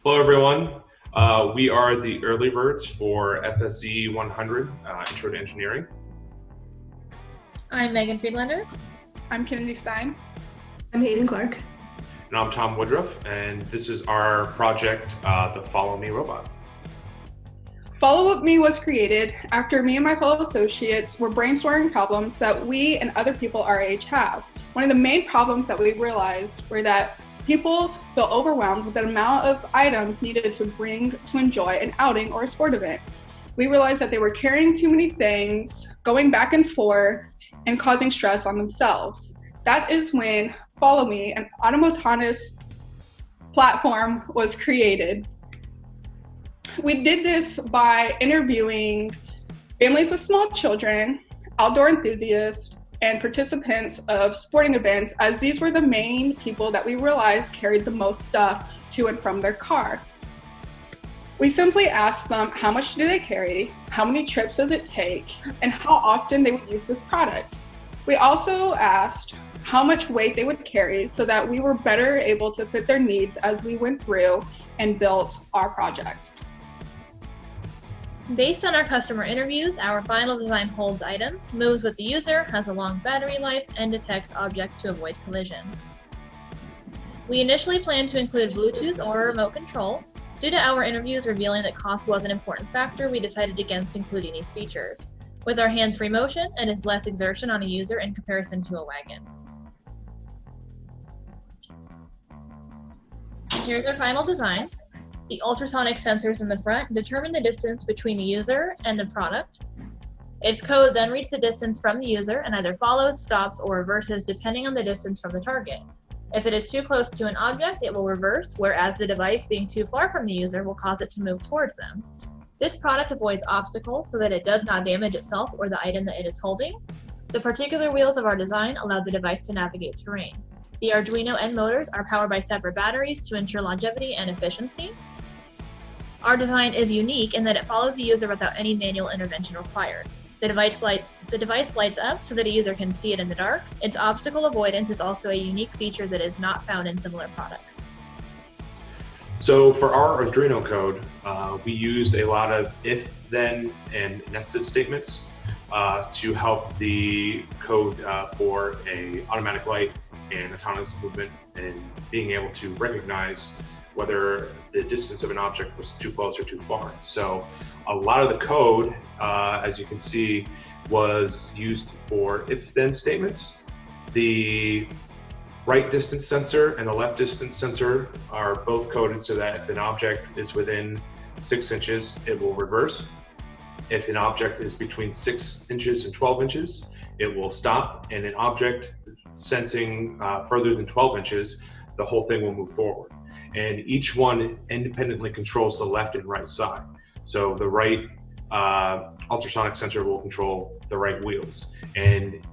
Hello, everyone. We are the early birds for FSE 100, Intro to Engineering. I'm Megan Friedlander. I'm Kennedy Stein. I'm Hayden Clark. And I'm Tom Woodruff, and this is our project, the Follow Me Robot. Follow Up Me was created after me and my fellow associates were brainstorming problems that we and other people our age have. One of the main problems that we realized were that people feel overwhelmed with the amount of items needed to bring to enjoy an outing or a sport event. We realized that they were carrying too many things, going back and forth, and causing stress on themselves. That is when Follow Me, an autonomous platform, was created. We did this by interviewing families with small children, outdoor enthusiasts, and participants of sporting events, as these were the main people that we realized carried the most stuff to and from their car. We simply asked them how much do they carry, how many trips does it take, and how often they would use this product. We also asked how much weight they would carry so that we were better able to fit their needs as we went through and built our project. Based on our customer interviews, our final design holds items, moves with the user, has a long battery life, and detects objects to avoid collision. We initially planned to include Bluetooth or remote control. Due to our interviews revealing that cost was an important factor, we decided against including these features. With our hands-free motion, it is less exertion on a user in comparison to a wagon. Here's our final design. The ultrasonic sensors in the front determine the distance between the user and the product. Its code then reads the distance from the user and either follows, stops, or reverses depending on the distance from the target. If it is too close to an object, it will reverse, whereas the device being too far from the user will cause it to move towards them. This product avoids obstacles so that it does not damage itself or the item that it is holding. The particular wheels of our design allow the device to navigate terrain. The Arduino end motors are powered by separate batteries to ensure longevity and efficiency. Our design is unique in that it follows the user without any manual intervention required. The device lights up so that a user can see it in the dark. Its obstacle avoidance is also a unique feature that is not found in similar products. So for our Arduino code, we used a lot of if, then, and nested statements to help the code for a automatic light and autonomous movement and being able to recognize whether the distance of an object was too close or too far. So a lot of the code, as you can see, was used for if-then statements. The right distance sensor and the left distance sensor are both coded so that if an object is within 6 inches, it will reverse. If an object is between 6 inches and 12 inches, it will stop. And an object sensing further than 12 inches, the whole thing will move forward. And each one independently controls the left and right side. So the right ultrasonic sensor will control the right wheels. And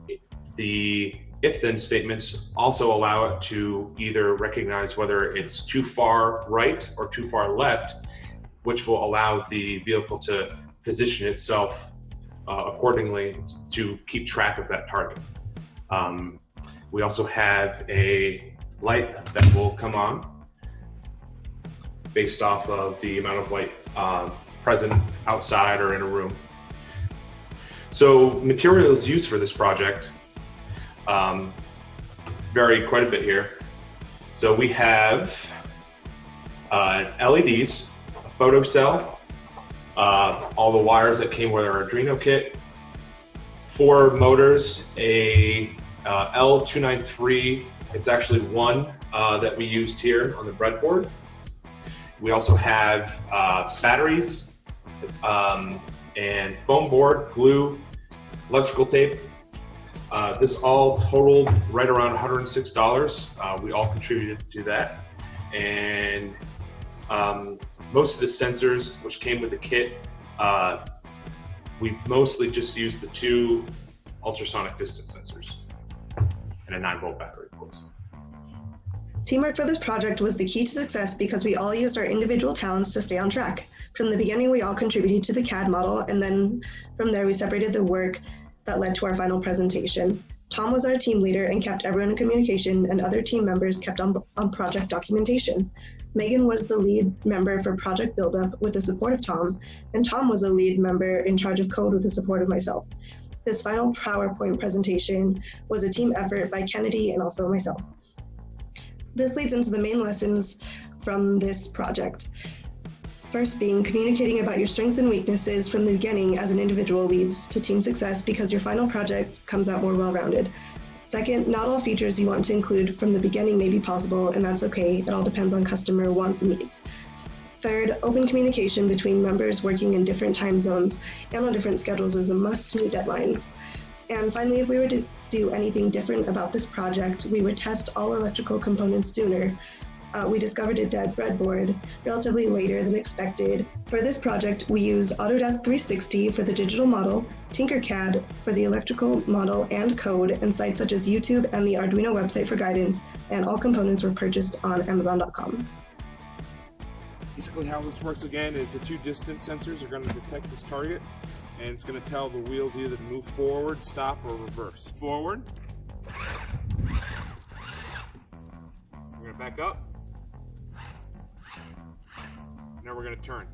the if-then statements also allow it to either recognize whether it's too far right or too far left, which will allow the vehicle to position itself accordingly to keep track of that target. We also have a light that will come on based off of the amount of light present outside or in a room. So materials used for this project vary quite a bit here. So we have LEDs, a photo cell, all the wires that came with our Arduino kit, 4 motors, a L293, it's actually one that we used here on the breadboard. We also have batteries and foam board, glue, electrical tape. This all totaled right around $106. We all contributed to that. And most of the sensors which came with the kit, we mostly just used the 2 ultrasonic distance sensors and a 9-volt battery, of course. Teamwork for this project was the key to success because we all used our individual talents to stay on track. From the beginning, we all contributed to the CAD model, and then from there, we separated the work that led to our final presentation. Tom was our team leader and kept everyone in communication, and other team members kept on project documentation. Megan was the lead member for project buildup with the support of Tom, and Tom was a lead member in charge of code with the support of myself. This final PowerPoint presentation was a team effort by Kennedy and also myself. This leads into the main lessons from this project. First being communicating about your strengths and weaknesses from the beginning as an individual leads to team success because your final project comes out more well-rounded. Second, not all features you want to include from the beginning may be possible, and that's okay. It all depends on customer wants and needs. Third, open communication between members working in different time zones and on different schedules is a must to meet deadlines. And finally, if we were to do anything different about this project, we would test all electrical components sooner. We discovered a dead breadboard relatively later than expected. For this project, we used Autodesk 360 for the digital model, Tinkercad for the electrical model and code, and sites such as YouTube and the Arduino website for guidance, and all components were purchased on Amazon.com. Basically how this works again is the two distance sensors are going to detect this target, and it's going to tell the wheels either to move forward, stop, or reverse. Forward. We're going to back up. Now we're going to turn.